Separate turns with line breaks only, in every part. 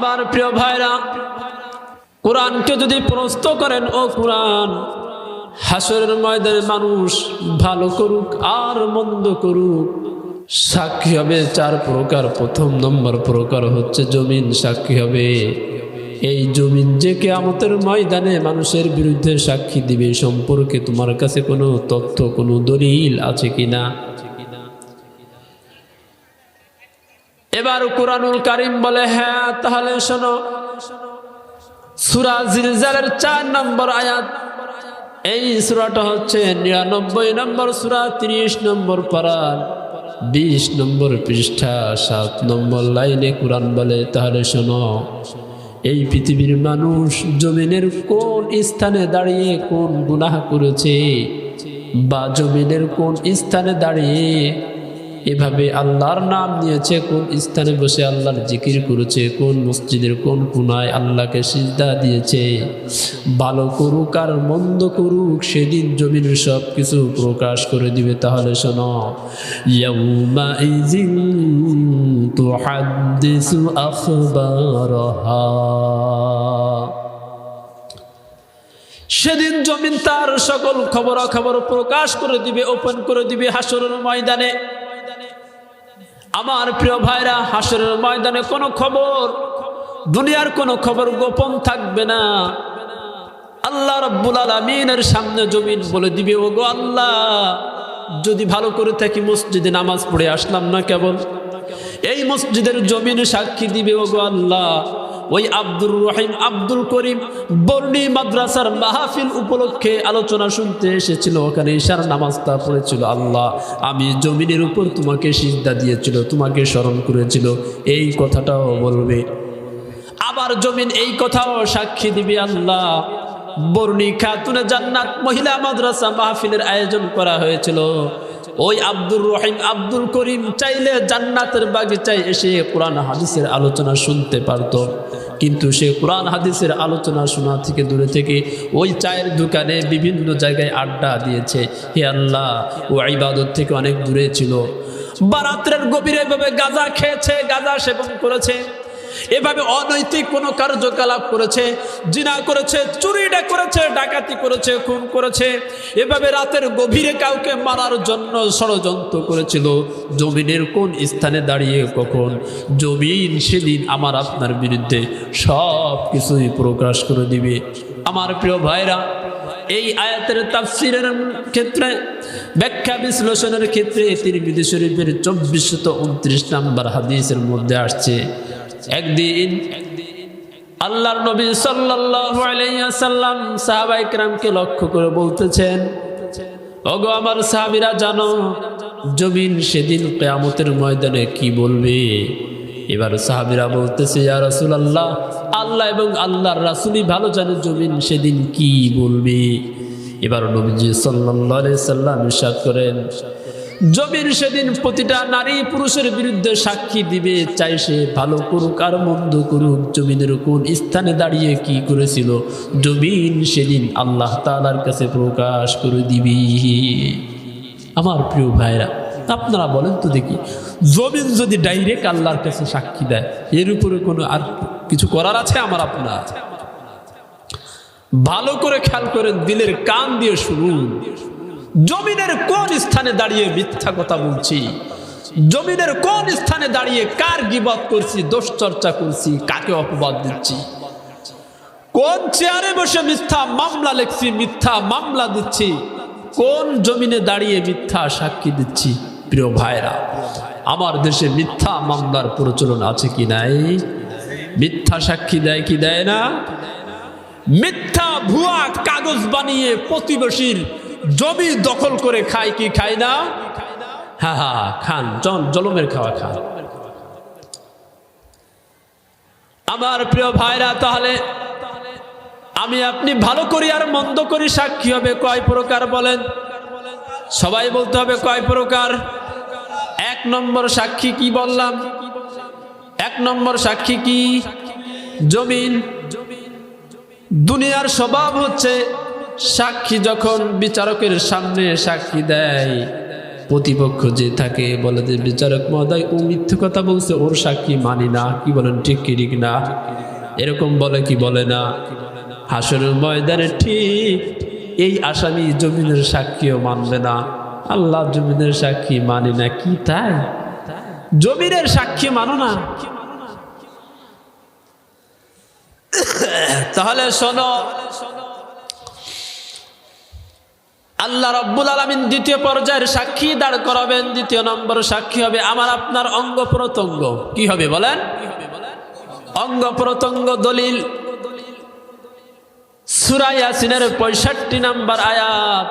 আমার প্রিয় ভাইরা, কোরআনকে যদি প্রশ্ন করেন, ও কোরআন, হাসরের ময়দানে মানুষ ভালো করুক আর মন্দ করুক, সাক্ষী হবে চার প্রকার। প্রথম নম্বর প্রকার হচ্ছে জমিন সাক্ষী হবে। এই জমিন যে কিয়ামতের ময়দানে মানুষের বিরুদ্ধে সাক্ষী দিবে সম্পর্কে তোমার কাছে কোনো তথ্য, কোনো দলিল আছে কিনা? এবার কুরআনুল কারীম বলে, হ্যাঁ তাহলে শোনো, সূরা জিলজালের 4 নম্বর আয়াত। এই সূরাটা হচ্ছে 99 নম্বর সূরা, 30 নম্বর পারা, 20 নম্বর পৃষ্ঠা, 7 নম্বর লাইনে কুরআন বলে, তাহলে শোনো, এই পৃথিবীর মানুষ জমিনের কোন স্থানে দাঁড়িয়ে কোন গুনাহ করেছে, বা জমিনের কোন স্থানে দাঁড়িয়ে এভাবে আল্লাহর নাম নিয়েছে, কোন স্থানে বসে আল্লাহর জিকির করেছে, কোন মসজিদের কোন কোনায় আল্লাহকে সিজদা দিয়েছে, ভালো করুক আর মন্দ করুক, সেদিন জমিনের সব কিছু প্রকাশ করে দিবে। তাহলে শোনো, ইয়াউমা ইযিন তুহাদ্দিসু আখবারাহা, সেদিন জমিন তার সকল খবরাখবর প্রকাশ করে দিবে, ওপেন করে দিবে হাসরের ময়দানে। আমার প্রিয় ভাইরা, হাসরের ময়দানে কোনো খবর, দুনিয়ার কোনো খবর গোপন থাকবে না। আল্লাহ রাব্বুল আলামিনের সামনে জমিন বলে দিবে, ওগো আল্লাহ, যদি ভালো করে থাকি মসজিদে নামাজ পড়ে আসলাম না কেবল, এই মসজিদের জমিন সাক্ষী দিবে, ওগো আল্লাহ, ওই আব্দুর রহিম, আব্দুল করিম বর্ণি মাদ্রাসার মাহফিল উপলক্ষে আলোচনা শুনতে এসেছিল, ওখানে ঈশার নামাজটা পড়েছিল। আল্লাহ, আমি জমিনের উপর তোমাকে সিজদা দিয়েছিল, তোমাকে স্মরণ করেছিল, এই কথাটাও বলবে। আবার জমিন এই কথাও সাক্ষী দিবে, আল্লাহ, বর্ণি খাতুনে জান্নাত মহিলা মাদ্রাসা মাহফিলের আয়োজন করা হয়েছিল, ওই আব্দুর রহিম, আব্দুল করিম চাইলে জান্নাতের বাগিচায় এসে কোরআন হাদিসের আলোচনা শুনতে পারত, কিন্তু সে কোরআন হাদিসের আলোচনা শোনা থেকে দূরে থেকে ওই চায়ের দোকানে বিভিন্ন জায়গায় আড্ডা দিয়েছে। হে আল্লাহ, ও ইবাদত থেকে অনেক দূরে ছিল, বা রাত্রের গভীরে এভাবে গাঁজা খেয়েছে, গাঁজা সেবন করেছে, এভাবে অনৈতিক কোনো কার্যকলাপ করেছে, জিনা করেছে, চুরিটা করেছে, ডাকাতি করেছে, খুন করেছে, এভাবে রাতের গভীরে কাউকে মারার জন্য ষড়যন্ত্র করেছিল। জমিনের কোন স্থানে দাঁড়িয়ে কখন জমিন সেদিন আমার আপনার বিরুদ্ধে সব কিছুই প্রকাশ করে দিবে। আমার প্রিয় ভাইরা, এই আয়াতের তাফসীরের ক্ষেত্রে, ব্যাখ্যা বিশ্লেষণের ক্ষেত্রে তিরমিজি শরীফের 2429 নম্বর হাদিসের মধ্যে আসছে, একদিন আল্লাহর নবী সাল্লাল্লাহু আলাইহি ওয়াসাল্লাম সাহাবায়ে কেরামকে লক্ষ্য করে বলতেছেন, ওগো আমার সাহাবীরা, জানো জমিন সেদিন কিয়ামতের ময়দানে কি বলবে? এবার সাহাবীরা বলতেছে, ইয়া রাসূলুল্লাহ, আল্লাহ এবং আল্লাহর রাসূলই ভালো জানে জমিন সেদিন কি বলবে। এবার নবীজি সাল্লাল্লাহু আলাইহি ওয়াসাল্লাম ইরশাদ করেন, জমিন সেদিন প্রতিটা নারী পুরুষের বিরুদ্ধে সাক্ষী দিবে, চাই সে ভালো করুক আর মন্দ করুক, জমিনের কোন স্থানে দাঁড়িয়ে কি করেছিল, জমিন সেদিন আল্লাহ তাআলার কাছে প্রকাশ করে দিবে। আমার প্রিয় ভাইরা, আপনারা বলেন তো দেখি, জমিন যদি ডাইরেক্ট আল্লাহর কাছে সাক্ষী দেয়, এর উপরে কোনো আর কিছু করার আছে আমার আপনার? ভালো করে খেয়াল করেন, দিলের কান দিয়ে শুনুন, জমিনের কোন স্থানে দাঁড়িয়ে মিথ্যা কথা বলছি, জমিনের কোন স্থানে দাঁড়িয়ে কার গীবত করছি, দোষ চর্চা করছি, কাকে অপবাদ দিচ্ছি, কোন চেয়ারে বসে মিথ্যা মামলা লিখছি, মিথ্যা মামলা দিচ্ছি, কোন জমিনে দাঁড়িয়ে মিথ্যা সাক্ষী দিচ্ছি। প্রিয় ভাইরা, আমার দেশে মিথ্যা মামলার প্রচলন আছে কি নাই? মিথ্যা সাক্ষী দেয় কি দেয় না? মিথ্যা ভুয়া কাগজ বানিয়ে প্রতিবেশীর জমি দখল করে খায় কি খায় না? হ্যাঁ হ্যাঁ, খান, জলমের খাওয়া খান। আমার প্রিয় ভাইরা, তাহলে আমি আপনি ভালো করি আর মন্দ করি সাক্ষী হবে কয় প্রকার বলেন? সবাই বলতে হবে কয় প্রকার? 1 নম্বর সাক্ষী কি বললাম? 1 নম্বর সাক্ষী কি? জমিন। দুনিয়ার স্বভাব হচ্ছে সাক্ষী যখন বিচারকের সামনে সাক্ষী দেয়, প্রতিপক্ষ যে থাকে বলে যে বিচারক মহোদয় ও মিথ্যে কথা বলছে, ওর সাক্ষী মানি না। কি বলেন, ঠিক কি ঠিক না? এরকম বলে কি বলে না? হাসরের ময়দানে ঠিক এই আসামি জমিনের সাক্ষীও মানবে না। আল্লাহ জমিনের সাক্ষী মানি না, কি তাই? জমিনের সাক্ষী মানো না? তাহলে শোনো, আল্লাহ রাব্বুল আলামিন দ্বিতীয় পর্যায়ের সাক্ষী দাঁড় করাবেন। দ্বিতীয় নম্বর সাক্ষী হবে আমার আপনার অঙ্গ প্রত্যঙ্গ। কি হবে বলেন? অঙ্গ প্রত্যঙ্গ। দলিল সূরা ইয়াসিনের 65 নম্বর আয়াত।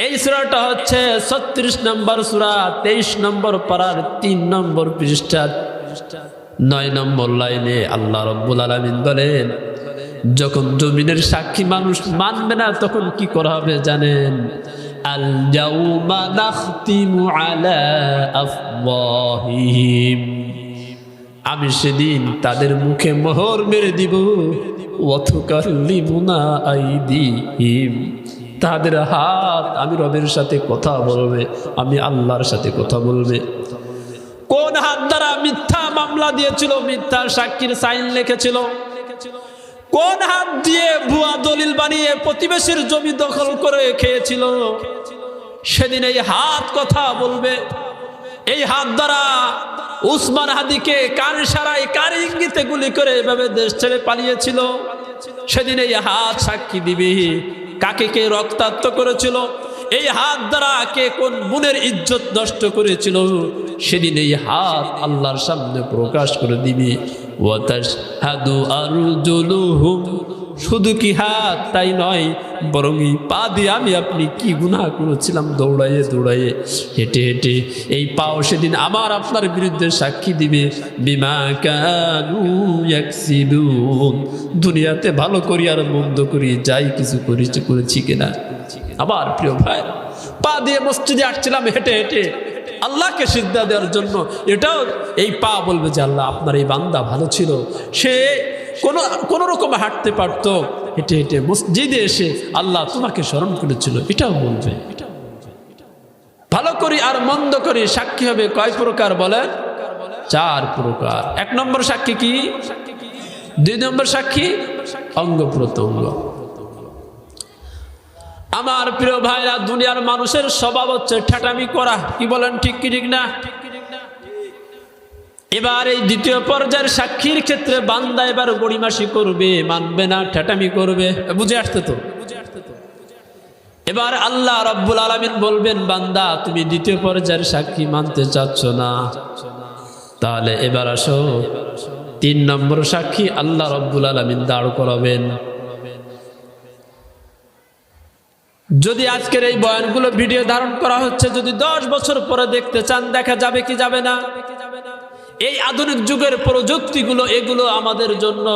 এই সূরাটা হচ্ছে 36 নম্বর সূরা, 23 নম্বর পারার 3 নম্বর পৃষ্ঠা 9 নম্বর লাইনে আল্লাহ রাব্বুল আলামিন বলেন, যখন জমিনের সাক্ষী মানুষ মানবে না তখন কি করা হবে জানেন? আল ইয়াউমা নাখতিমু আলা আফওয়াহিহিম, আমি সেদিন তাদের মুখে মোহর মেরে দিব। ওয়া তুকাল্লিমুনা আইদিহিম, তাদের হাত আমি রবের সাথে কথা বলবে, আমি আল্লাহর সাথে কথা বলবে। কোন হাত দ্বারা মিথ্যা মামলা দিয়েছিল, মিথ্যা সাক্ষীর সাইন লিখেছিল? কোন হাত দিয়ে ভুয়া দলিল বানিয়ে প্রতিবেশীর জমি দখল করে খেয়েছিল? সেদিন এই হাত কথা বলবে। এই হাত দ্বারা উসমান হাদিকে কার ইশারায়, কার ইঙ্গিতে গুলি করে এভাবে দেশ ছেড়ে পালিয়েছিল। সেদিন এই হাত সাক্ষী দিবে কাকে কে রক্তাক্ত করেছিল, এই হাত দ্বারা কে কোন বোনের ইজ্জত নষ্ট করেছিল। সেদিন এই হাত আল্লাহর সামনে প্রকাশ করে দিবে। ওয়া তাশহাদু আরজুলুহুম, শুধু কি হাত তাই নয়, বরং এই পা দিয়ে আমি আপনি কি গুনাহ করেছিলাম, দৌড়াইয়ে দৌড়াইয়ে হেঁটে হেঁটে এই পাও সেদিন আমার আপনার বিরুদ্ধে সাক্ষী দিবে। বিমা কানু ইয়াকসিবুন, দুনিয়াতে ভালো করি আর মন্দ করি যাই কিছু করেছি কিনা। আমার প্রিয় ভাই, পা দিয়ে মসজিদে আসছিলাম হেঁটে হেঁটে আল্লাহকে সিজদা দেওয়ার জন্য, এটাও এই পা বলবে যে আল্লাহ আপনার এই বান্দা ভালো ছিল, সে কোন রকম হাঁটতে পারতো, হেঁটে হেঁটে মসজিদে এসে আল্লাহ তোমাকে স্মরণ করেছিল, এটাও বলবে। ভালো করি আর মন্দ করি সাক্ষী হবে কয় প্রকার বলেন? 4 প্রকার। 1 নম্বর সাক্ষী কি? 2 নম্বর সাক্ষী অঙ্গ প্রত্যঙ্গ। আমার প্রিয় ভাইরা, দুনিয়ার মানুষের স্বভাব হচ্ছে ঠাটামি করা। কি বলেন, ঠিক কি ঠিক না? এবার এই দ্বিতীয় পর্যায়ের সাক্ষীর ক্ষেত্রে বান্দা এবার গড়িমাসি করবে, মানবে না, ঠাটামি করবে। বুঝে আসতে তো? এবার আল্লাহ রাব্বুল আলামিন বলবেন, বান্দা তুমি দ্বিতীয় পর্যায়ের সাক্ষী মানতে চাচ্ছ না, তাহলে এবার আসো 3 নম্বর সাক্ষী আল্লাহ রাব্বুল আলামিন দাঁড় করাবেন। যদি আজকের এই বয়ানগুলো ভিডিও ধারণ করা হচ্ছে, যদি 10 বছর পরে দেখতে চান, দেখা যাবে কি যাবে না? এই আধুনিক যুগের প্রযুক্তিগুলো এগুলো আমাদের জন্য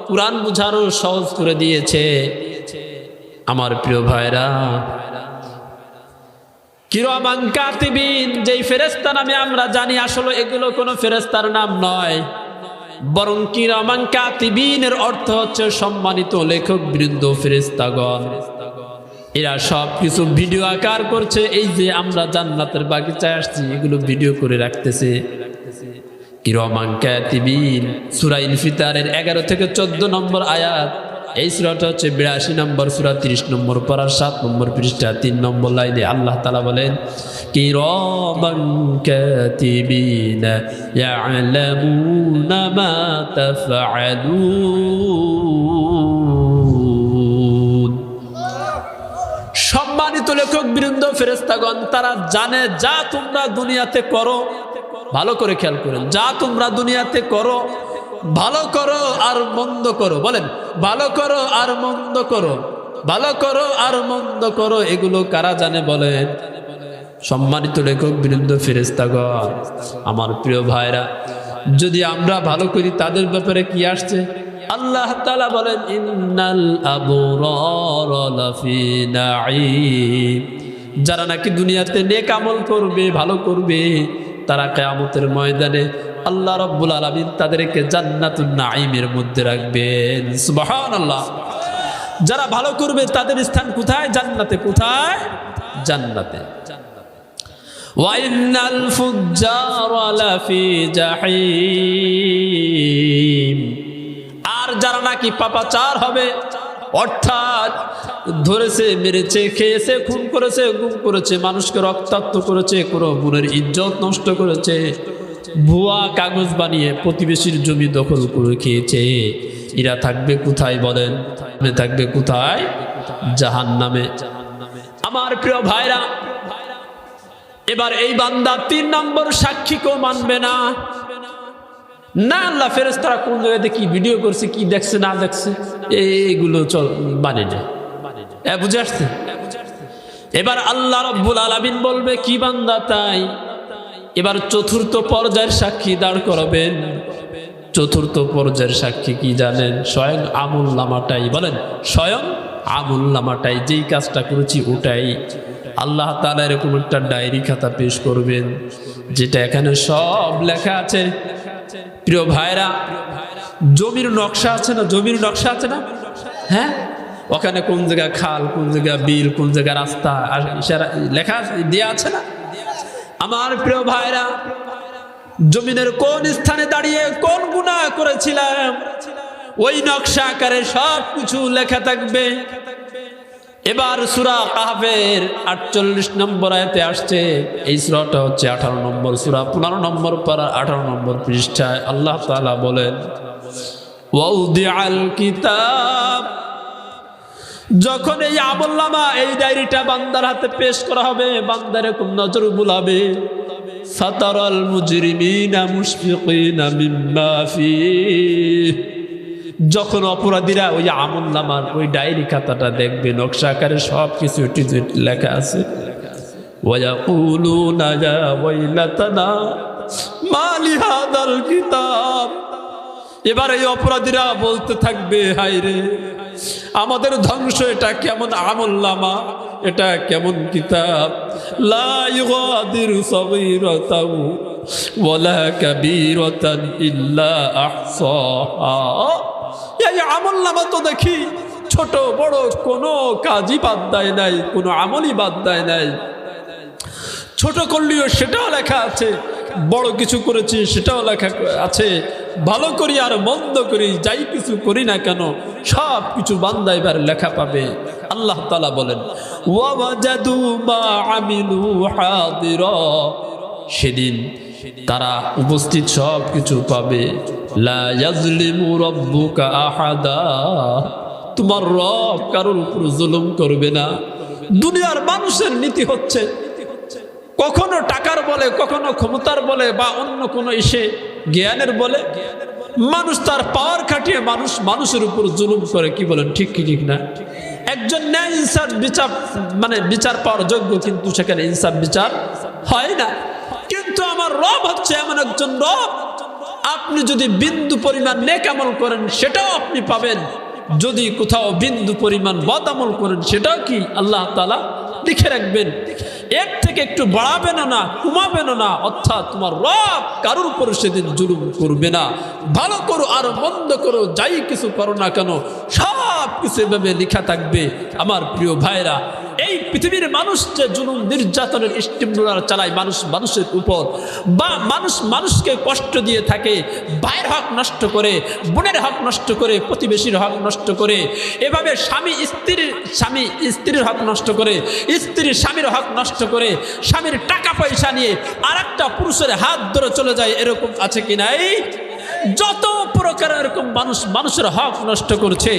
কুরআন বুঝারও সহজ করে দিয়েছে। আমার প্রিয় ভাইরা, কিরামান কাতিবিন যেই ফেরেশতা নামে আমরা জানি, আসলে এগুলো কোনো ফেরেশতার নাম নয়, বরং কিরামান কাতিবিনের অর্থ হচ্ছে সম্মানিত লেখক বৃন্দ, ফেরেশতাগণ। এরা সব কিছু ভিডিও আকার করছে। এই যে আমরা জান্নাতের বাগিচায় আসছি, এগুলো ভিডিও করে রাখতেছে। কিরামান কাতিবিন, সূরা ইনফিতারের 11 থেকে 14 নম্বর আয়াত। এই সূরাটা হচ্ছে 82 নম্বর সূরা, 30 নম্বর পারার 7 নম্বর পৃষ্ঠা 3 নম্বর লাইনে আল্লাহ তাআলা বলেন, কিরামান কাতিবিন ইয়ালামুনা মা তাফআলুন। সম্মানিত লেখক বৃন্দ, ফেরেশতাগণ, তারা জানে যা তোমরা দুনিয়াতে করো। ভালো করে খেয়াল করেন, যা তোমরা দুনিয়াতে করো, ভালো করো আর মন্দ করো। বলেন, ভালো করো আর মন্দ করো, ভালো করো আর মন্দ করো, এগুলো কারা জানে বলেন? সম্মানিত লেখক বৃন্দ, ফেরেশতাগণ। আমার প্রিয় ভাইরা, যদি আমরা ভালো করি তাদের ব্যাপারে কি আসছে? আল্লাহ তাআলা বলেন, ইন্নাল আবরারা লাফি নাঈম, যারা নাকি দুনিয়াতে নেক আমল করবে, ভালো করবে, তারা কিয়ামতের ময়দানে আল্লাহ রাব্বুল আলামিন তাদেরকে জান্নাতুন নাঈমের মধ্যে রাখবেন। সুবহানাল্লাহ। যারা ভালো করবে তাদের স্থান কোথায়? জান্নাতে। কোথায়? জান্নাতে। ওয়াইনাল ফুজ্জারা লাফি জাহিম। আর যারা নাকি পাপাচার হবে, অর্থাৎ ধরেছে, মেরেছে, খেয়েছে, খুন করেছে, গুম করেছে, মানুষকে রক্তাক্ত করেছে, কোনো বোনের ইজ্জত নষ্ট করেছে, ভুয়া কাগজ বানিয়ে প্রতিবেশীর জমি দখল করে খেয়েছে, এরা থাকবে কোথায় বলেন? থাকবে কোথায়? জাহান্নামে। আমার প্রিয় ভাইরা, এবার এই বান্দা 3 নম্বর সাক্ষীকেও মানবে না। না, আল্লাহ ফেরেশতারা কোন জায়গায় কি ভিডিও করছে, কি দেখছে না দেখছে, এইগুলো চল মানে না, বুঝে আসছে? এবার আল্লাহ রাব্বুল আলামিন বলবে, কি বান্দা তাই? এবার 4র্থ পর্যায়ের সাক্ষী দাঁড় করাবেন। 4র্থ পর্যায়ের সাক্ষী কি জানেন? স্বয়ং আমল নামাটাই। বলেন, স্বয়ং আমল নামাটাই, যেই কাজটা করেছি ওটাই। আল্লাহ তাআলা এরকম একটা ডায়েরি খাতা পেশ করবেন, যেটা এখানে সব লেখা আছে। প্রিয় ভাইরা, জমির নকশা আছে না? জমির নকশা আছে না? হ্যাঁ, ওখানে কোন জায়গা খাল, কোন জায়গা বিল, কোন জায়গা রাস্তা আর ইশারা লেখা দেয়া আছে না? আমার প্রিয় ভাইরা, জমিনের কোন স্থানে দাঁড়িয়ে কোন গুনাহ করেছিলাম, ওই নকশা আকারে সব কিছু লেখা থাকবে। এবার সূরা কাহফের 48 নম্বর আয়াতে আসছে, এই সূরাটা হচ্ছে 18 নম্বর সূরা, 15 নম্বর পারা 18 নম্বর পৃষ্ঠায় আল্লাহ তাআলা বলেন, ওয়াউদিআল কিতাব। যখন এই আমলনামা, এই ডায়েরিটা বান্দার হাতে পেশ করা হবে, বান্দা এরকম নজর বুলাবে, ফাতারাল মুজরিমিনা মুশফিকিনা মিম্মা ফীহ। যখন অপরাধীরা ওই আমলনামার ওই ডায়েরি খাতাটা দেখবে, নকশা আকারে সব কিছু লেখা আছে, ওয়ায়াকুলুনা ইয়া ওয়াইলাতানা মা লিহাদাল কিতাব। এবার এই অপরাধীরা বলতে থাকবে, হায় রে আমাদের ধ্বংস, এটা কেমন আমলনামা, এটা কেমন কিতাব, লা ইউগাদিরু সাগীরাতাও ওয়ালা কাবীরাতান ইল্লা আহসাহা। এই আমলনামা তো দেখি ছোট বড় কোনো কাজই বাদ দেয় নাই, কোনো আমলই বাদ দেয় নাই। ছোট করলেও সেটাও লেখা আছে, বড় কিছু করেছি সেটাও লেখা আছে, ভালো করি আর মন্দ করি, যাই কিছু করি না কেন সব কিছু বান্দা এবার লেখা পাবে। আল্লাহ তাআলা বলেন, ওয়াজাদু মা আমিলু হাদিরা। সেদিন তারা উপস্থিত সব কিছু পাবে। লা ইয়াজলিমু রাব্বুকা আহাদা। তোমার রব কারোর উপর জুলুম করবে না। দুনিয়ার মানুষের নীতি হচ্ছে কখনো টাকার বলে, কখনো ক্ষমতার বলে, বা অন্য কোনো ইসে জ্ঞানের বলে মানুষ তার পাওয়ার খাটিয়ে মানুষের উপর জুলুম করে। কি বলেন, ঠিক কি ঠিক না? একজন ন্যায় ইনসাফ বিচার বিচার পাওয়ার যোগ্য, কিন্তু সেখানে ইনসাফ বিচার হয় না। কিন্তু আমার রব হচ্ছে এমন একজন রব, আপনি যদি বিন্দু পরিমাণ নেক আমল করেন সেটাও আপনি পাবেন, যদি কোথাও বিন্দু পরিমাণ বদ আমল করেন সেটাও কি আল্লাহ তাআলা লিখে রাখবেন। এর থেকে একটু বাড়াবেন না, কমাবেন না। অর্থাৎ তোমার রব কারোর উপর সেদিন জুলুম করবে না। ভালো করো আর মন্দ করো, যাই কিছু করো না কেন সব কিছু এভাবে লেখা থাকবে। আমার প্রিয় ভাইরা, এই পৃথিবীর মানুষ যে জুলুম নির্যাতনের স্টিমরোলার চালায় মানুষের উপর, বা মানুষকে কষ্ট দিয়ে থাকে, ভাইয়ের হক নষ্ট করে, বোনের হক নষ্ট করে, প্রতিবেশীর হক নষ্ট করে, এভাবে স্বামী স্ত্রীর হক নষ্ট করে, স্ত্রী স্বামীর হক নষ্ট করে, স্বামীর টাকা পয়সা নিয়ে আর একটা পুরুষের হাত ধরে চলে যায়, এরকম আছে কি নাই? যত প্রকার এরকম মানুষের হক নষ্ট করছে।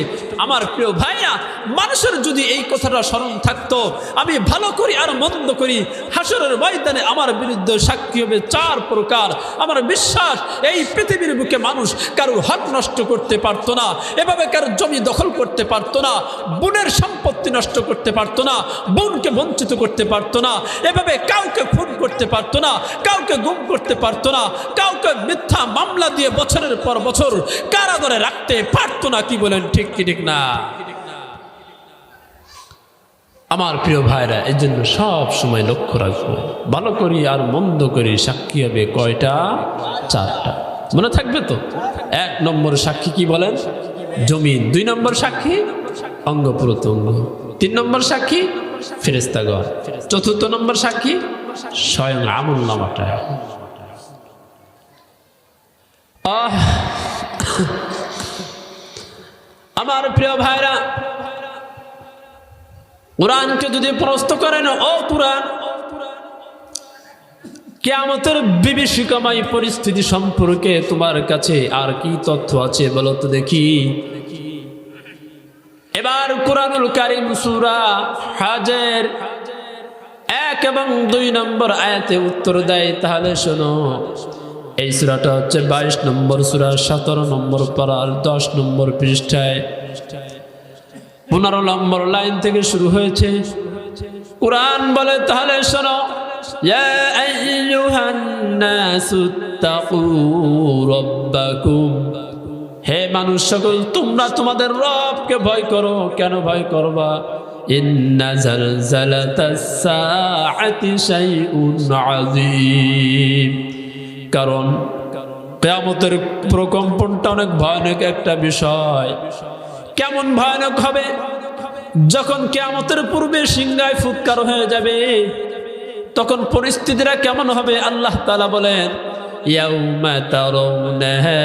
আমার প্রিয় ভাইরা, মানুষের যদি এই কথাটা স্মরণ থাকতো, আমি ভালো করি আর মন্দ করি, হাসরের ময়দানে আমার বিরুদ্ধে সাক্ষী হবে 4 প্রকার। আমার বিশ্বাস এই পৃথিবীর বুকে মানুষ কারোর হক নষ্ট করতে পারতো না, এভাবে কারোর জমি দখল করতে পারতো না, বোনের সম্পত্তি নষ্ট করতে পারতো না, বোনকে বঞ্চিত করতে পারতো না, এভাবে কাউকে খুন করতে পারতো না, কাউকে গুম করতে পারতো না, কাউকে মিথ্যা মামলা দিয়ে বছরের পর বছর কারাগারে রাখতে পারতো না। কি বলেন, ঠিক কি ঠিক না? আমার প্রিয় ভাইরা, এই জন্য সব সময় লক্ষ্য রাখবো, ভালো করি আর মন্দ করি সাক্ষী হবে কয়টা? 4টা। মনে থাকবে তো? 1 নম্বর সাক্ষী কি বলেন? জমিন। 2 নম্বর সাক্ষী অঙ্গ প্রত্যঙ্গ। 3 নম্বর সাক্ষী ফেরেশতাগণ। 4র্থ নম্বর সাক্ষী স্বয়ং আমলনামাটা। আমার প্রিয় ভাইরা, কুরআনকে যদি প্রশ্ন করেন, ও কুরআন, কিয়ামতের বিভীষিকাময় পরিস্থিতি সম্পর্কে তোমার কাছে আর কি তথ্য আছে বলো তো দেখি। এবার কুরআনুল কারীম সূরা হজের 1 এবং 2 নম্বর আয়াতে উত্তর দেয়। তাহলে শোনো, এই সূরাটা হচ্ছে 22 নম্বর সূরা, 17 নম্বর পারার 10 নম্বর পৃষ্ঠায় 15 নম্বর লাইন থেকে শুরু হয়েছে। কুরআন বলে, তাহলে শোনো, ইয়া আইয়ুহান নাসুত্তাকু রাব্বাকুম, হে মানুষ সকল, তোমরা তোমাদের রবকে ভয় করো। কেন ভয় করবা? ইন্না জালজালাতাস সাআতি শাইউন আযীম, কারণ কিয়ামতের প্রকম্পনটা অনেক ভয়ানক একটা বিষয়। কেমন ভয়ানক হবে? যখন কিয়ামতের পূর্বে সিংহায় ফুৎকার হয়ে যাবে, তখন পরিস্থিতিটা কেমন হবে? আল্লাহ তাআলা বলেন, ইয়াউমা তারাউনাহা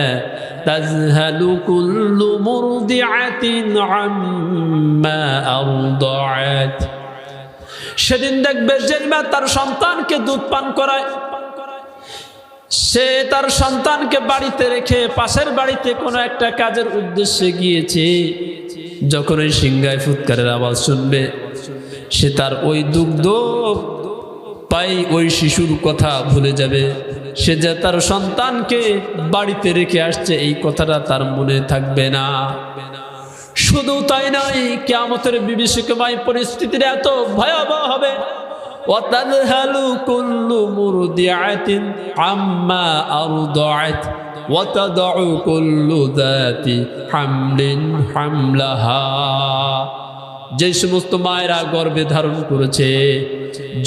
তাযহালু কুল্লু মুরদিআতিন আম্মা আরদাআত, সেদিন দেখবে যেই মা তার সন্তানকে দুধ পান করায়, সে তার সন্তানকে বাড়িতে রেখে পাশের বাড়িতে কোনো একটা কাজের উদ্দেশ্যে গিয়েছে, যখন ওই সিংহায় ফুৎকারের আওয়াজ শুনবে, সে তার ওই দুগ্ধ পাই ওই শিশুর কথা ভুলে যাবে। সে যে তার সন্তানকে বাড়িতে রেখে আসছে, এই কথাটা তার মনে থাকবে না। শুধু তাই নয়, কিয়ামতের বিভীষিকাময় পরিস্থিতিটা এত ভয়াবহ হবে, ওয়াতাযহালু কুল্লু মুরদিআতিন আম্মা আরদাআত ওয়াতাদউ কুল্লু যাতি হামলিন হামলাহা, যে সমস্ত মায়েরা গর্ভে ধারণ করেছে,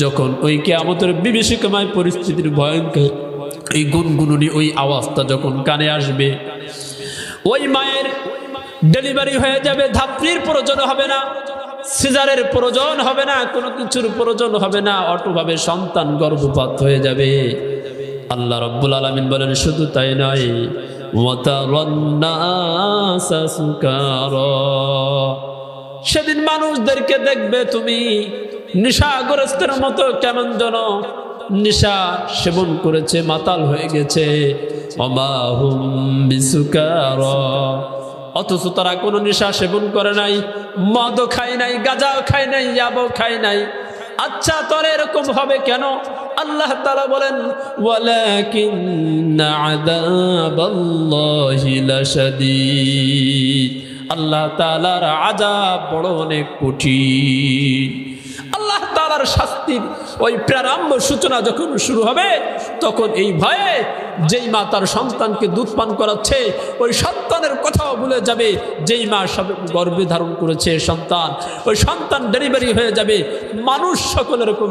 যখন ওই কিয়ামতের বিভীষিকাময় পরিস্থিতির ভয়ঙ্কর এই গুনগুননি ওই আওয়াজটা যখন কানে আসবে, ওই মায়ের ডেলিভারি হয়ে যাবে, ধাত্রীর প্রয়োজন হবে না, সিজারের প্রয়োজন হবে না, কোনো কিছুর প্রয়োজন হবে না, অটোভাবে সন্তান গর্ভপাত হয়ে যাবে। আল্লাহ রাব্বুল আলামিন বলেন, শুধু তাই নয়, ওয়াতারান্নাসা সুকারা, সেদিন মানুষদেরকে দেখবে তুমি নেশাগ্রস্তের মতো কেমন যেন নেশা সেবন করেছে, মাতাল হয়ে গেছে। ওমা হুম বিসুকারা, অথচ তারা কোনো নেশা সেবন করে নাই, মদও খায় নাই, গাঁজাও খায় নাই, ইয়াবাও খায় নাই। আচ্ছা, তোর এরকম হবে কেন? আল্লাহ তাআলা বলেন, ওয়ালাকিন্না আযাবাল্লাহি লাশাদীদ, আল্লাহ তাআলার আযাব বড় অনেক কঠিন। আল্লাহ তাআলার শাস্তির ওই প্রারম্ভ সূচনা যখন শুরু হবে, তখন এই ভয়ে যেই মা তার সন্তানকে দুধ পান করাচ্ছে, ওই সন্তানের কথাও ভুলে যাবে। যেই মা গর্ভে ধারণ করেছে সন্তান, ওই সন্তান ডেলিভারি হয়ে যাবে, মানুষ সকল এরকম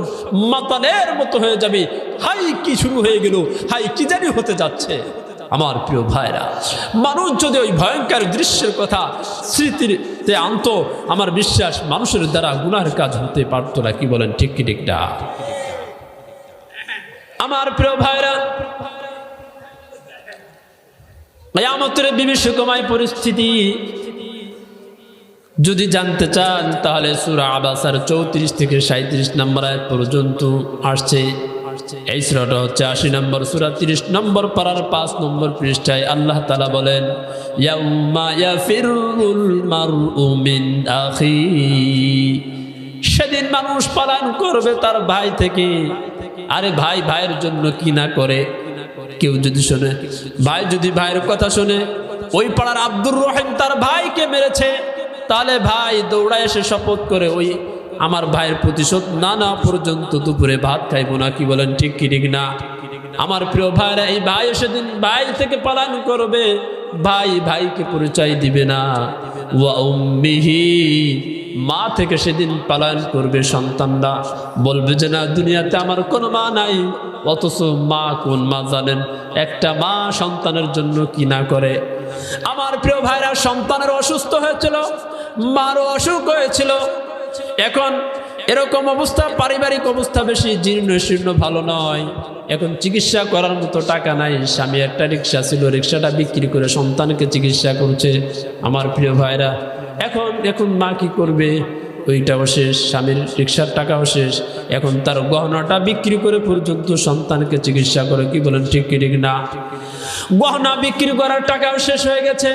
মাতালের মতো হয়ে যাবে। হাই কি শুরু হয়ে গেল, হাই কি জানি হতে যাচ্ছে। আমার প্রিয় ভাইরা, মানুষ যদি ওই ভয়ঙ্কর দৃশ্যের কথা স্মৃতিতে আনতো, আমার বিশ্বাস মানুষের দ্বারা গুনাহের কাজ হতে পারতো না। কি বলেন, ঠিক কি ঠিক না? আমার প্রিয় ভাইরা, কিয়ামতের বিভীষিকাময় পরিস্থিতি যদি জানতে চান, তাহলে সূরা আবাসার 34 থেকে 37 নম্বর আয়াত পর্যন্ত আসছে। এই সূরাটা হচ্ছে 80 নম্বর সূরা, 30 নম্বর পারার 5 নম্বর পৃষ্ঠায় আল্লাহ তাআলা বলেন, ইয়াউমা ইয়াফিরুল মারউ মিন আখি, সেদিন মানুষ পলায়ন করবে তার ভাই থেকে। আরে ভাই ভাইয়ের জন্য কি না করে। কেউ যদি শোনে, ভাই যদি ভাইয়ের কথা শোনে, ওই পাড়ার আব্দুর রহিম তার ভাইকে মেরেছে, তাহলে ভাই দৌড়ায় এসে শপথ করে, ওই আমার ভাইয়ের প্রতিশোধ না না পর্যন্ত দুপুরে ভাত খাইব না। কি বলেন, ঠিক কি ঠিক না? আমার প্রিয় ভাইরা, এই ভাই সেদিন ভাই থেকে পালান করবে, ভাই ভাইকে পরিচয় দিবে না। ওয়া উম্মিহি, মা থেকে সেদিন পালায়ন করবে সন্তানরা, বলবে যে না, দুনিয়াতে আমার কোনো মা নাই। অথচ মা কোন মা জানেন? একটা মা সন্তানের জন্য কি না করে। আমার প্রিয় ভাইরা, সন্তানের অসুস্থ হয়েছিল, মারও অসুখ হয়েছিল। এখন এরকম অবস্থা, পারিবারিক অবস্থা বেশি জীর্ণ শীর্ণ, ভালো নয়। এখন চিকিৎসা করার মতো টাকা নাই। স্বামী একটা রিক্সা ছিল, রিক্সাটা বিক্রি করে সন্তানকে চিকিৎসা করছে। আমার প্রিয় ভাইরা, এখন মা কি করবে? ওইটাও শেষ, স্বামীর রিক্সার টাকাও শেষ। এখন তার গহনাটা বিক্রি করে পর্যন্ত সন্তানকে চিকিৎসা করে। কি বলেন, ঠিক কি ঠিক না? গহনা বিক্রি করার টাকাও শেষ হয়ে গেছে।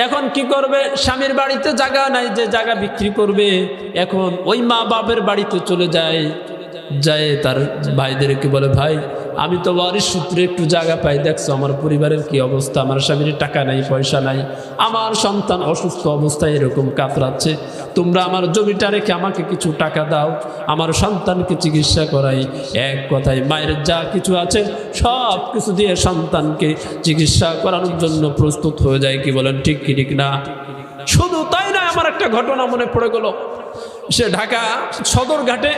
এখন কি করবে? স্বামীর বাড়িতে জায়গা নাই যে জায়গা বিক্রি করবে। এখন ওই মা বাপের বাড়িতে চলে যায়, তার ভাইদেরকে বলে, ভাই আমি তো বাড়ির সূত্রে একটু জায়গা পাই, দেখছো আমার পরিবারের কি অবস্থা, আমার স্বামীর টাকা নাই, পয়সা নাই, আমার সন্তান অসুস্থ অবস্থায় এরকম কাতরাচ্ছে, তোমরা আমার জমিটা রেখে আমাকে কিছু টাকা দাও, আমার সন্তানকে চিকিৎসা করাই। এক কথায় মায়ের যা কিছু আছে সব কিছু দিয়ে সন্তানকে চিকিৎসা করানোর জন্য প্রস্তুত হয়ে যায়। কি বলেন, ঠিক কি ঠিক না? শুধু তাই না, আমার একটা ঘটনা মনে পড়ে গেল। সে ঢাকা সদরঘাটে,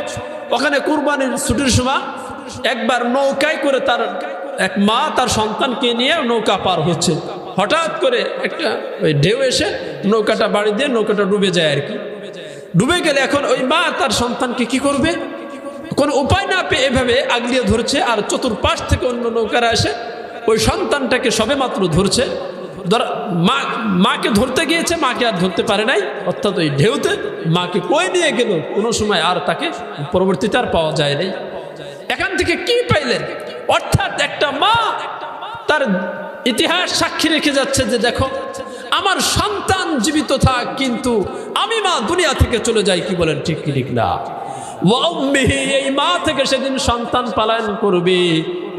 ওখানে কুরবানির ছুটির সময় একবার নৌকায় করে তার এক মা তার সন্তানকে নিয়ে নৌকা পার হচ্ছে। হঠাৎ করে একটা ওই ঢেউ এসে নৌকাটা বাড়ি দিয়ে নৌকাটা ডুবে যায় আর কি। ডুবে গেলে এখন ওই মা তার সন্তানকে কি করবে? কোনো উপায় না পেয়ে এভাবে আগলিয়ে ধরছে, আর চতুর্পাশ থেকে অন্য নৌকারা এসে ওই সন্তানটাকে সবে মাত্র ধরছে। মাকে ধরতে গিয়েছে, মাকে আর ধরতে পারে নাই, অর্থাৎ ওই ঢেউতে মাকে কই নিয়ে গেল, কোনো সময় আর তাকে পরবর্তীতে আর পাওয়া যায় নাই। এখান থেকে কি পাইলেন? অর্থাৎ একটা মা তার ইতিহাস সাক্ষী রেখে যাচ্ছে যে দেখো আমার সন্তান জীবিত থাক, কিন্তু আমি মা দুনিয়া থেকে চলে যাই। কি বলেন, ঠিক কি ঠিক না? এই মা থেকে সেদিন সন্তান পালায়ন করবে,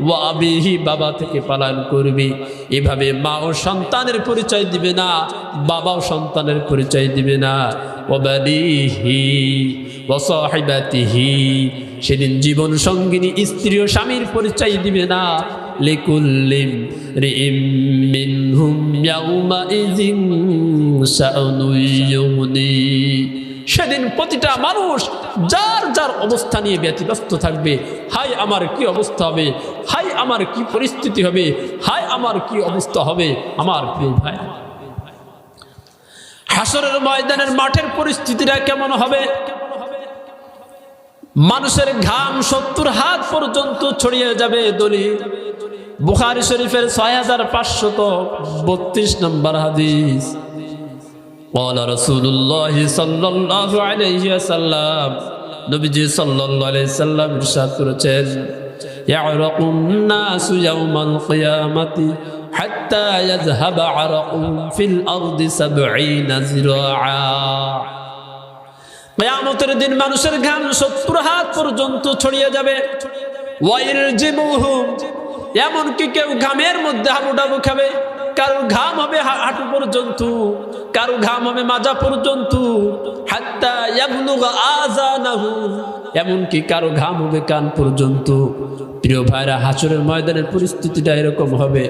ওয়াবিহি বাবা থেকে পালায়ন করবে। এভাবে মা ও সন্তানের পরিচয় দিবে না, বাবাও সন্তানের পরিচয় দিবে না। ওয়াবালিহি ওয়া সাহিবাতিহি, সেদিন জীবন সঙ্গিনী স্ত্রী ও স্বামীর পরিচয় দিবে না। লিকুল্লিম রিম মিনহুম ইয়াউমাইযিন শাআনুন ইউগনি, সেদিন প্রতিটা মানুষ যার যার অবস্থা নিয়ে ব্যতিব্যস্ত থাকবে। হাই আমার কি অবস্থা হবে, হাই আমার কি পরিস্থিতি হবে, হাই আমার কি অবস্থা হবে। আমার প্রিয় ভাই, হাসরের ময়দানের মাঠের পরিস্থিতিটা কেমন হবে? মানুষের ঘাম 70 হাত পর্যন্ত ছড়িয়ে যাবে। দলিল বুখারী শরীফের 6532 নম্বর হাদিস। قال رسول الله صلى الله عليه وسلم, নবীজি সাল্লাল্লাহু আলাইহি সাল্লাম ইরশাদ করেছেন, ইয়ারাকুন নাসু ইয়াউমাল কিয়ামাতি হাত্তা ইয়াযহাবা আরাকুম ফিল আরদি 70 যিরাআ। কিয়ামতের দিন মানুষের ঘাম 70 হাত পর্যন্ত ছড়িয়ে যাবে। ওয়াইরজিমুহুম, এমনকি কেউ ঘামের মধ্যে হাবুডাবু খাবে। কারো ঘাম হবে হাঁটু পর্যন্ত, কারো ঘাম হবে মাজা পর্যন্ত। হাত্তা ইয়াবলুগা আযানাহু, এমনকি কারো ঘাম হবে কান পর্যন্ত। প্রিয় ভাইরা, হাসরের ময়দানের পরিস্থিতিটা এরকম হবে।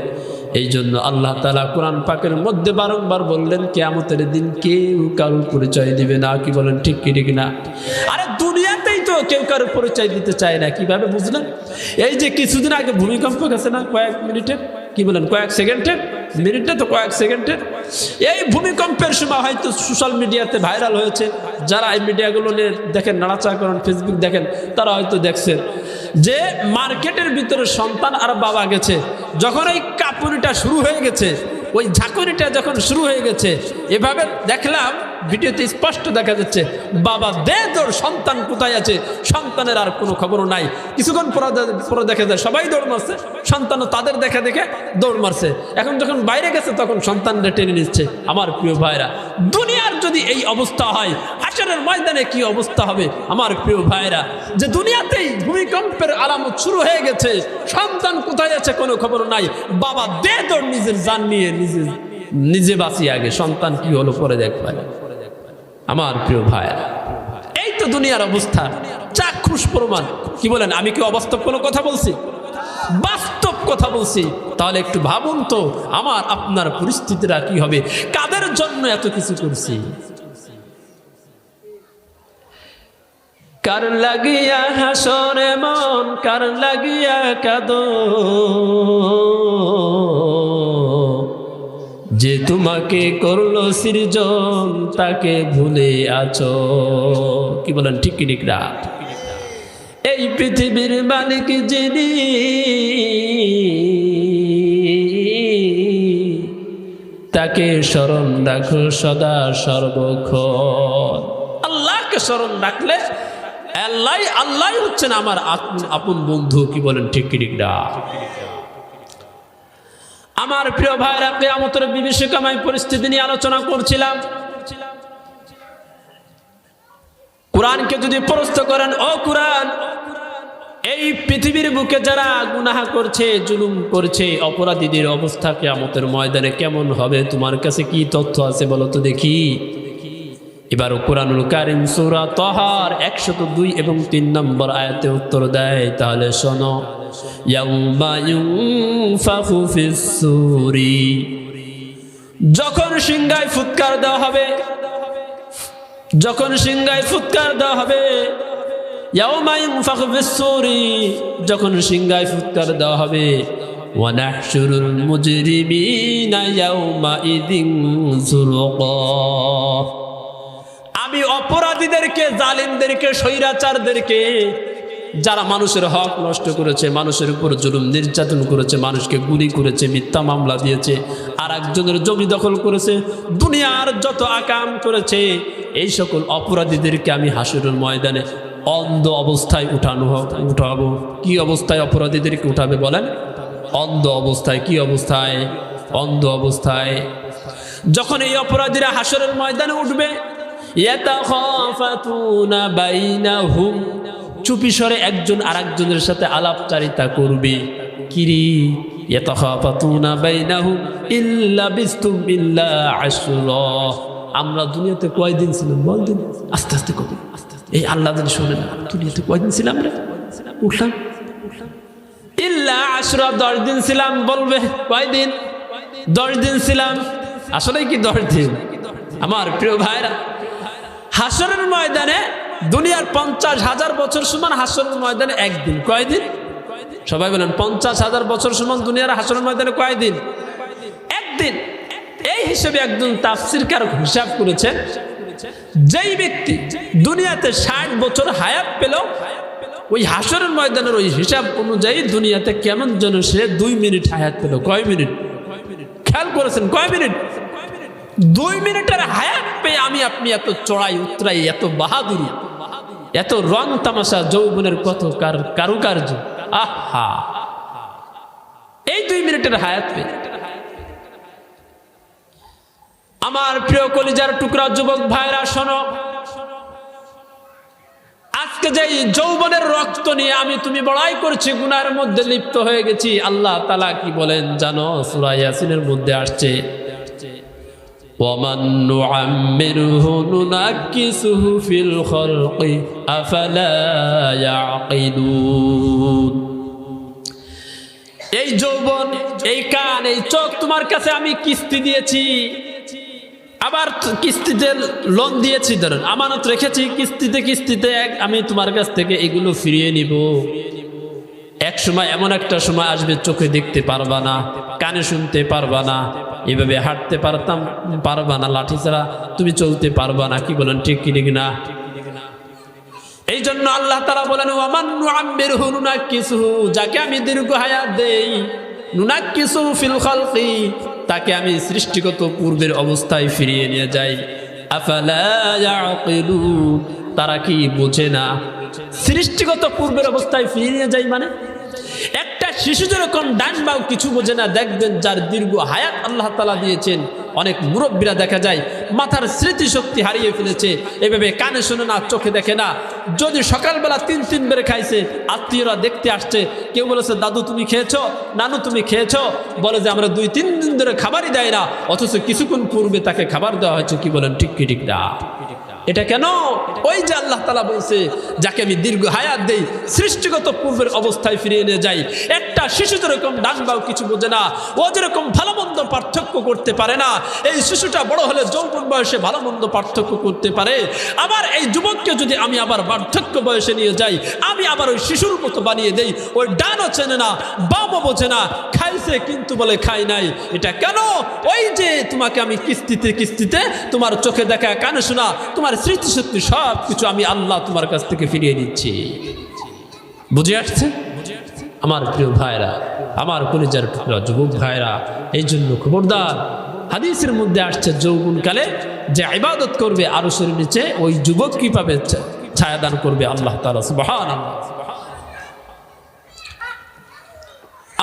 এই জন্য আল্লাহ তাআলা কোরআন পাকের মধ্যে বারংবার বললেন, কিয়ামতের দিন কেউ কারো পরিচয় দিবে না। কি বলেন, ঠিক কি ঠিক না? আরে দুনিয়াতেই তো কেউ কারো পরিচয় দিতে চায় না। কিভাবে বুঝলেন? এই যে কিছুদিন আগে ভূমিকম্প গেছে না, কয়েক মিনিটের, কি বলেন কয়েক সেকেন্ডের, মিনিটে তো কয়েক সেকেন্ডের। এই ভূমিকম্পের সময় হয়তো সোশ্যাল মিডিয়াতে ভাইরাল হয়েছে। যারা এই মিডিয়াগুলো নিয়ে দেখেন, নাড়াচাড়া করেন, ফেসবুক দেখেন, তারা হয়তো দেখছেন যে মার্কেটের ভিতরে সন্তান আর বাবা গেছে। যখন এই কাপুরিটা শুরু হয়ে গেছে, ওই ঝাঁকুনিটা যখন শুরু হয়ে গেছে, এভাবে দেখলাম ভিডিওতে স্পষ্ট দেখা যাচ্ছে, বাবা দে দৌড়, সন্তান কোথায় আছে? সন্তানের আর কোনো খবরও নাই। কিছুক্ষণ পরে দেখা যায় সবাই দৌড় মারছে, সন্তানও তাদের দেখা দেখে দৌড় মারছে। এখন যখন বাইরে গেছে তখন সন্তানরা টেনে নিচ্ছে। আমার প্রিয় ভাইরা, দুনিয়ার যদি এই অবস্থা হয়, হাসরের ময়দানে কি অবস্থা হবে? আমার প্রিয় ভাইরা, যে দুনিয়াতেই ভূমিকম্পের আলামত শুরু হয়ে গেছে, সন্তান কোথায় আছে কোনো খবর নাই, বাবা দে দৌড় নিজের জান নিয়ে নিজে বাঁচি, আগে সন্তান কি হলো পরে দেখবে। আমার প্রিয় ভাইরা, এই তো দুনিয়ার অবস্থা, চাক্ষুষ প্রমাণ। কি বলেন, আমি কি অবাস্তব কোনো কথা বলছি? বাস্তব কথা বলছি। তাহলে একটু ভাবুন তো, আমার আপনার পরিস্থিতিটা কি হবে? কাদের জন্য এত কিছু করছি? কার লাগিয়া হাসরে মন, কার লাগিয়া কাঁদো, যে তোমাকে করলো সৃজন তাকে ভুলে আছো। কি বলেন, ঠিক কি ঠিক না? এই পৃথিবীর মালিক যিনি, তাকে স্মরণ রাখো সদা সর্বক্ষণ। আল্লাহকে স্মরণ রাখলে আল্লাহ হচ্ছেন আমার আপন বন্ধু। কি বলেন, ঠিক কি ঠিক না? আমার প্রিয় ভাইরা, কিয়ামতের বিভীষিকাময় পরিস্থিতি নিয়ে আলোচনা করছিলাম। কোরআনকে যদি প্রশ্ন করেন, ও কোরআন, এই পৃথিবীর বুকে যারা গুনাহ করছে, জুলুম করছে, অপরাধীদের অবস্থা কিয়ামতের ময়দানে কেমন হবে, তোমার কাছে কি তথ্য আছে বলো তো দেখি। এবার কোরআনুল কারীম সূরা তাহার 102 এবং 3 নম্বর আয়াতে উত্তর দেয়। তাহলে শোনো, ইয়াউমা ইউনফাখু ফিস সূরি, যখন সিংহায় ফুৎকার দেওয়া হবে, যখন সিংহায় ফুৎকার দেওয়া হবে, ইয়াউমা ইউনফাখু ফিস সূরি, যখন সিংহায় ফুৎকার দেওয়া হবে, ওয়া নাহশুরুল মুজরিমিনা ইয়াউমা ইযিন যুরকা, আমি অপরাধীদেরকে, জালিমদেরকে, স্বৈরাচারদেরকে, যারা মানুষের হক নষ্ট করেছে, মানুষের উপর জুলুম নির্যাতন করেছে, মানুষকে গুলি করেছে, মিথ্যা মামলা দিয়েছে, আর একজনের জমি দখল করেছে, দুনিয়ার যত আকাম করেছে, এই সকল অপরাধীদেরকে আমি হাসরের ময়দানে অন্ধ অবস্থায় উঠাবো। কি অবস্থায় অপরাধীদেরকে উঠাবে বলেন? অন্ধ অবস্থায়। কি অবস্থায়? অন্ধ অবস্থায়। যখন এই অপরাধীরা হাসরের ময়দানে উঠবে, ইয়াতাখাফাতুনা বাইনাহুম, চুপি সরে একজন আরেকজনের সাথে আলাপচারিতা করবে। কিরি, ইয়াতাখাফাতুনা বাইনাহুম ইল্লা বিস্তুম ইল্লা আশরা, আমরা দুনিয়াতে কয়দিন ছিলাম বল দিন? আস্তে আস্তে কবি, এই আল্লাহ দিন শোনে না, দুনিয়াতে কয়দিন ছিলাম রে? উঠলাম। ইল্লা আশরা, 10 দিন ছিলাম। বলবে কয়দিন? 10 দিন ছিলাম। আসলে কি 10 দিন? আমার প্রিয় ভাইরা, হাসরের ময়দানে দুনিয়ার 50,000 বছর সমান হাসরের ময়দানে একদিন। কয়দিন? সবাই বলেন, 50,000 বছর সমান দুনিয়ার হাসরের ময়দানে কয়দিন? একদিন। এই হিসেবে একজন তাফসীরকার হিসাব করেছেন, যেই ব্যক্তি দুনিয়াতে 60 বছর হায়াত পেল, ওই হাসরের ময়দানের ওই হিসাব অনুযায়ী দুনিয়াতে কেমন যেন সে 2 মিনিট হায়াত পেল। কয় মিনিট? খেয়াল করেছেন? কয় মিনিট? 2 মিনিটের হায়াত পেয়ে আমি আপনি এত চড়াই উতরাই, এত বাহাদুরি, এত রং তামাশা, যৌবনের কত কারুকার্য, আহা! এই 2 মিনিটের হায়াত পেয়ে আমার প্রিয় কলিজার টুকরা যুবক ভাইরা, শোনো, আজকে যে যৌবনের রক্ত নিয়ে আমি তুমি বড়াই করছি, গুনাহের মধ্যে লিপ্ত হয়ে গেছি, আল্লাহ তাআলা কি বলেন জানো? সূরা ইয়াসিনের মধ্যে আসছে, وَمَن نُّعَمِّرْهُ نُنَكِّسْهُ فِي الْخَلْقِ أَفَلَا يَعْقِلُونَ। এই যৌবন, এই কান, এই চোখ তোমার কাছে আমি কিস্তি দিয়েছি, আবার কিস্তিতে লোন দিয়েছি, ধরেন আমানত রেখেছি, কিস্তিতে কিস্তিতে আমি তোমার কাছ থেকে এগুলো ফিরিয়ে নিব। এক সময়, এমন একটা সময় আসবে, চোখে দেখতে পারবা না, কানে শুনতে পারবা না, এভাবে হাঁটতে পারবা না, লাঠি ছাড়া তুমি চলতে পারবা না। কি বলেন, ঠিক কি ঠিক না? এই জন্য আল্লাহ তাআলা বলেন, ওয়ামান নুআম্মিরহু নুনাক্কিসুহু, যাকে আমি দীর্ঘ হায়াত দেই, নুনাক্কিসুহু ফিল খালকি, তাকে আমি সৃষ্টিগত পূর্বের অবস্থায় ফিরিয়ে নিয়ে যাই। আফালা ইয়াকিলুন, তারা কি বোঝে না? সৃষ্টিগত পূর্বের অবস্থায় ফিরিয়ে নিয়ে যাই মানে, একটা শিশু যেরকম ডান বাউ কিছু বোঝে না, দেখবেন যার দীর্ঘ হায়াত আল্লাহ তাআলা দিয়েছেন, অনেক মুরব্বীরা দেখা যায় মাথার স্মৃতিশক্তি হারিয়ে ফেলেছে, এভাবে কানে শোনে না, চোখে দেখে না। যদি সকালবেলা 3 বের খাইছে, আত্মীয়রা দেখতে আসছে, কেউ বলেছে দাদু তুমি খেয়েছো, নানু তুমি খেয়েছো, বলে যে আমরা 2-3 দিন ধরে খাবারই দেয় না, অথচ কিছুক্ষণ পূর্বে তাকে খাবার দেওয়া হয়েছে। কি বলেন, ঠিক কি ঠিক না? এটা কেন? ওই যে আল্লাহ তাআলা বলছে, যাকে আমি দীর্ঘ হায়াত দেই, সৃষ্টিগত পূর্বের অবস্থায় ফিরিয়ে নিয়ে যাই। একটা শিশু যেরকম ডান বাও কিছু বোঝে না, ও যেরকম ভালো মন্দ পার্থক্য করতে পারে না, এই শিশুটা বড় হলে যৌবন বয়সে ভালো মন্দ পার্থক্য করতে পারে। আবার এই যুবককে যদি আমি আবার বার্ধক্য বয়সে নিয়ে যাই, আমি আবার ওই শিশুর মতো বানিয়ে দেই। ওই ডানও চেনে না, বামও বোঝে না, খাইছে কিন্তু বলে খাই নাই। এটা কেন? ওই যে তোমাকে আমি কিস্তিতে কিস্তিতে তোমার চোখে দেখা, কানে শোনা, তোমার স্মৃতিশক্তি সব কিছু আমি আল্লাহ তোমার কাছ থেকে ফিরিয়ে দিচ্ছি। বুঝে আসছে আমার প্রিয় ভাইরা, আমার কলিজার টুকরা যুবক ভাইরা? এই জন্য খবরদার, হাদিসের মধ্যে আসছে যৌবনকালে যে ইবাদত করবে আরশের নিচে, ওই যুবক কি পাবে? ছায়াদান করবে আল্লাহ তাআলা। সুবহানাল্লাহ।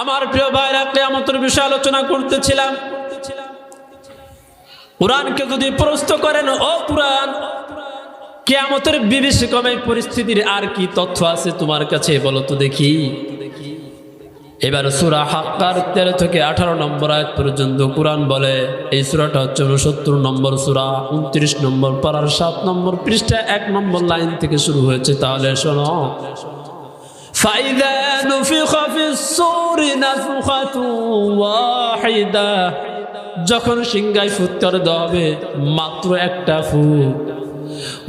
আমার প্রিয় ভাইরা, কিয়ামতের বিষয়ে আলোচনা করতেছিলাম। কুরআনকে যদি প্রশ্ন করেন, ও কুরআন, কিয়ামতের বিভীষিকাময় পরিস্থিতির আর কি তথ্য আছে তোমার কাছে, বলো তো দেখি। এবার সূরা হাক্কার 13 থেকে 18 নম্বর আয়াত পর্যন্ত কুরআন বলে, এই সূরাটা হচ্ছে 69 নম্বর সূরা, 29 নম্বর পারার 7 নম্বর পৃষ্ঠা 1 নম্বর লাইন থেকে শুরু হয়েছে। তাহলে শোনো, ফাইদা নুফিখা ফিস সূরি নাফখাতুন ওয়াহিদা, যখন সিংহায় ফুৎকার দেওয়া হবে, মাত্র একটা ফুৎ।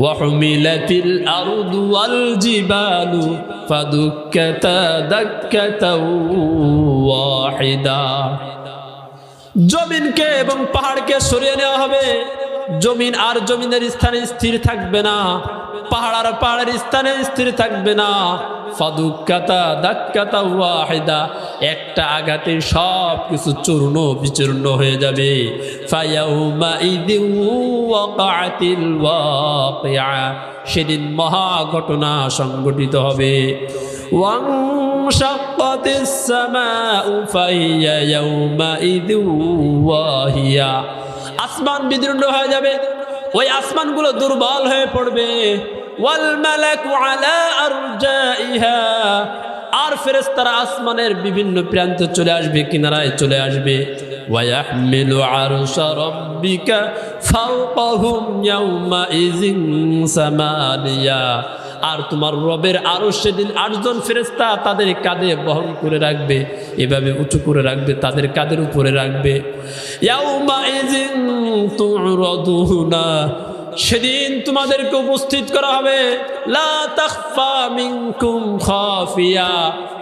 ওয়াহুমিলাতিল আরদু ওয়াল জিবালু ফাদুক্কাতা দাক্কাতাও ওয়াহিদা, জমিনকে এবং পাহাড়কে সরিয়ে নেওয়া হবে। জমিন আর জমিনের স্থানে স্থির থাকবে না, পাহাড় আর পাহাড়ের স্থানে স্থির থাকবে না। ফাদুক্কাতা দাক্কাতা ওয়াহিদা, একটা আঘাতে সব কিছু চূর্ণ বিচূর্ণ হয়ে যাবে। ফায়াউমা ইযিন ওয়াকাআতিল ওয়াকিআ, সেদিন মহা ঘটনা সংঘটিত হবে। ওয়ানশাক্কাতিস সামাউ ফাহিয়া ইয়াউমা ইযিন ওয়াহিয়া, আসমান বিদীর্ণ হয়ে যাবে, ওই আসমানগুলো দুর্বল হয়ে পড়বে। ওয়াল মালাকু আলা আরজাইহা, আর ফেরেশতারা আসমানের বিভিন্ন প্রান্তে চলে আসবে, কিনারায় চলে আসবে। ওয়ায়াহমিলু আরশা রাব্বিকা ফাওকাহুম ইয়াউমা ইযিন সামানিয়া, আর তোমার রবের আরশ সেদিন 8 জন ফেরেশতা তাদের কাঁধে বহন করে রাখবে, এভাবে উঁচু করে রাখবে, তাদের কাঁধের উপরে রাখবে। ইয়াউমা ইযিন তুরাদুনা, সেদিন তোমাদেরকে উপস্থিত করা হবে। লা তাখফা মিনকুম খাফিয়া,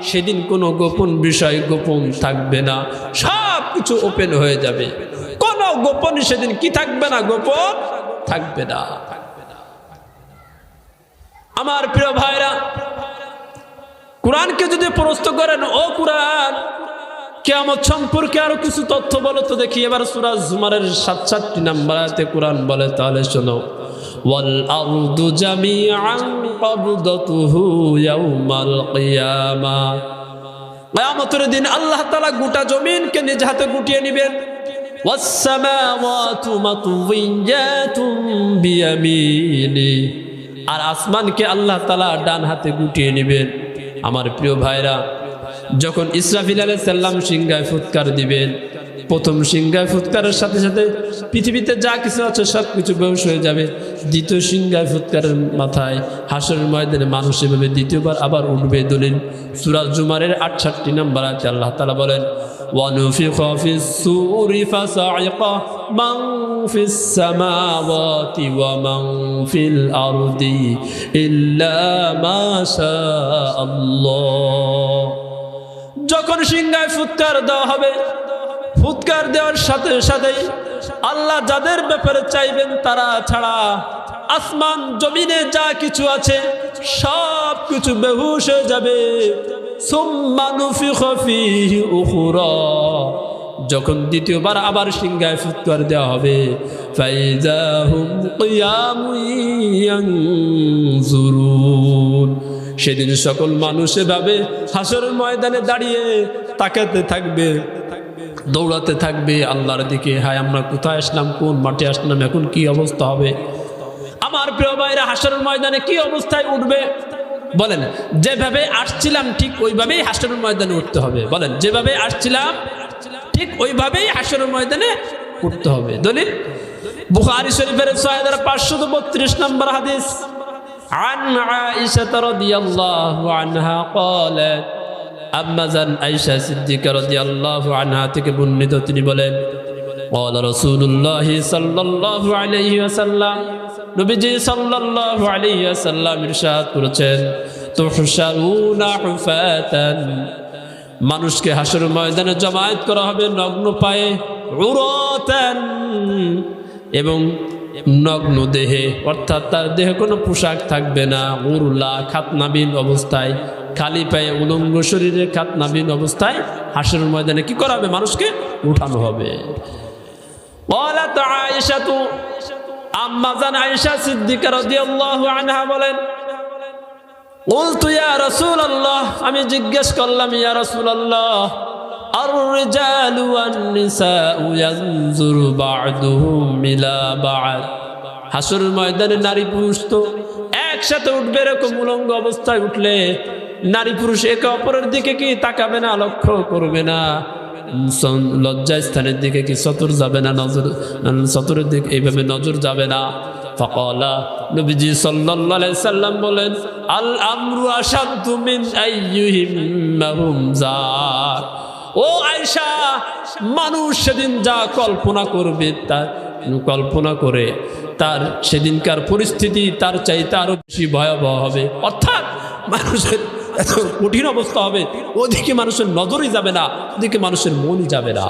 সেদিন কোনো গোপন বিষয় গোপন থাকবে না, সব কিছু ওপেন হয়ে যাবে। কোনো গোপন সেদিন কি থাকবে না? গোপন থাকবে না। আমার প্রিয় ভাইরা, কুরআনকে যদি প্রশ্ন করেন, ও কুরআন, কিয়ামত সম্পর্কে আরো কিছু তথ্য বলো তো দেখি। এবার সূরা জুমারের 67 নম্বর আয়াতে কুরআন বলে, তাহলে শোনো, ওয়াল আরদু জামিআন কবদাতুহু ইয়াউমাল কিয়ামা, কিয়ামতের দিন আল্লাহ তাআলা গোটা জমিনকে নিজ হাতে গুটিয়ে নেবেন। ওয়াস সামাওয়াতু মাতউইয়াতুন বিয়ামিনি, আর আসমানকে আল্লাহ তাআলা ডান হাতে গুটিয়ে নেবেন। আমার প্রিয় ভাইরা, যখন ইসরাফিল আলাইহিস সালাম সিংহায় ফুৎকার দিবেন, প্রথম সিংহায় ফুৎকারের সাথে সাথে পৃথিবীতে যা কিছু আছে সব কিছু বেহুশ হয়ে যাবে। দ্বিতীয় সিংহায় ফুৎকারের মাথায় হাসরের ময়দানে মানুষ এভাবে দ্বিতীয়বার আবার উঠবে। দলিল সূরা জুমারের 68 নম্বর আয়াতে আল্লাহ তাআলা বলেন, ওয়ানুফিখা ফিস সূরি ফাসাইকা মান ফিস সামাওয়াতি ওয়া মান ফিল আরদি ইল্লা মা শা আল্লাহ, যখন সিংহায় ফুৎকার দেওয়া হবে, ফুৎকার দেওয়ার সাথে সাথেই আল্লাহ যাদের ব্যাপারে চাইবেন তারা ছাড়া আসমান জমিনে যা কিছু আছে সব কিছু বেহুশ হয়ে যাবে। সুম্মা নুফিখা ফীহি উখরা, যখন দ্বিতীয়বার আবার সিংহায় ফুৎকার দেওয়া হবে, ফাইযা হুম কিয়ামুন ইয়ানজুরুন, সেদিন সকল মানুষ এভাবে হাসরের ময়দানে দাঁড়িয়ে তাকাতে থাকবে, দৌড়াতে থাকবে আল্লাহর দিকে। হায়, আমরা কোথায় আসলাম, কোন মাঠে আসলাম, এখন কি অবস্থা হবে? আমার প্রিয় ভাইরা, হাসরের ময়দানে কি অবস্থায় উঠবে বলেন? যেভাবে আসছিলাম ঠিক ওইভাবেই হাসরের ময়দানে উঠতে হবে। বলেন, যেভাবে আসছিলাম ঠিক ওইভাবেই হাসরের ময়দানে উঠতে হবে। দলিল বুখারী শরীফের 6532 নম্বর হাদিস عن عائشة رضي الله عنها قالت আম্মা জান আয়েশা সিদ্দিকা রাদিয়াল্লাহু আনহা থেকে বর্ণিত তিনি বলেন قال رسول الله صلى الله عليه وسلم নবীজি সাল্লাল্লাহু আলাইহি ওয়াসাল্লাম ইরশাদ করেছেন তুহশারুনা হুফাতান মানুষকে হাসরের ময়দানে জমায়েত করা হবে নগ্ন পায়ে উরাতান এবং নগ্ন দেহে অর্থাৎ তার দেহে কোনো পোশাক থাকবে না উরলা খাতনাবিন অবস্থায় খালি পায়ে উলঙ্গ শরীরে খাতনাবিন অবস্থায় হাসরের ময়দানে কি করা হবে মানুষকে উঠানো হবে قالت عائشة আম্মা জান আয়েশা সিদ্দিকা রাদিয়াল্লাহু আনহা বলেন قلت يا رسول الله আমি জিজ্ঞেস করলাম ইয়া রাসূলুল্লাহ الرجال والنساء ينظر بعضهم إلى بعض হাসরের ময়দানে নারী পুরুষ তো একসাথে উঠবে এরকম উলঙ্গ অবস্থায় উঠলে নারী পুরুষ একে অপরের দিকে কি তাকাবে না লক্ষ্য করবে না লজ্জা স্থানের দিকে কি সতর যাবে না নজর সতরের দিকে এইভাবে নজর যাবে না ফাকালা নবীজি সাল্লাল্লাহু আলাইহি সাল্লাম বলেন আল আমরু আশাদ্দু মিন আইয়ুহিম জার ও আয়েশা মানুষ সেদিন যা কল্পনা করবে তার কল্পনা করে তার সেদিনকার পরিস্থিতি তার চাইতে আরো বেশি ভয়াবহ হবে অর্থাৎ মানুষের এত কঠিন অবস্থা হবে ওদিকে মানুষের নজরই যাবে না ওদিকে মানুষের মনই যাবে না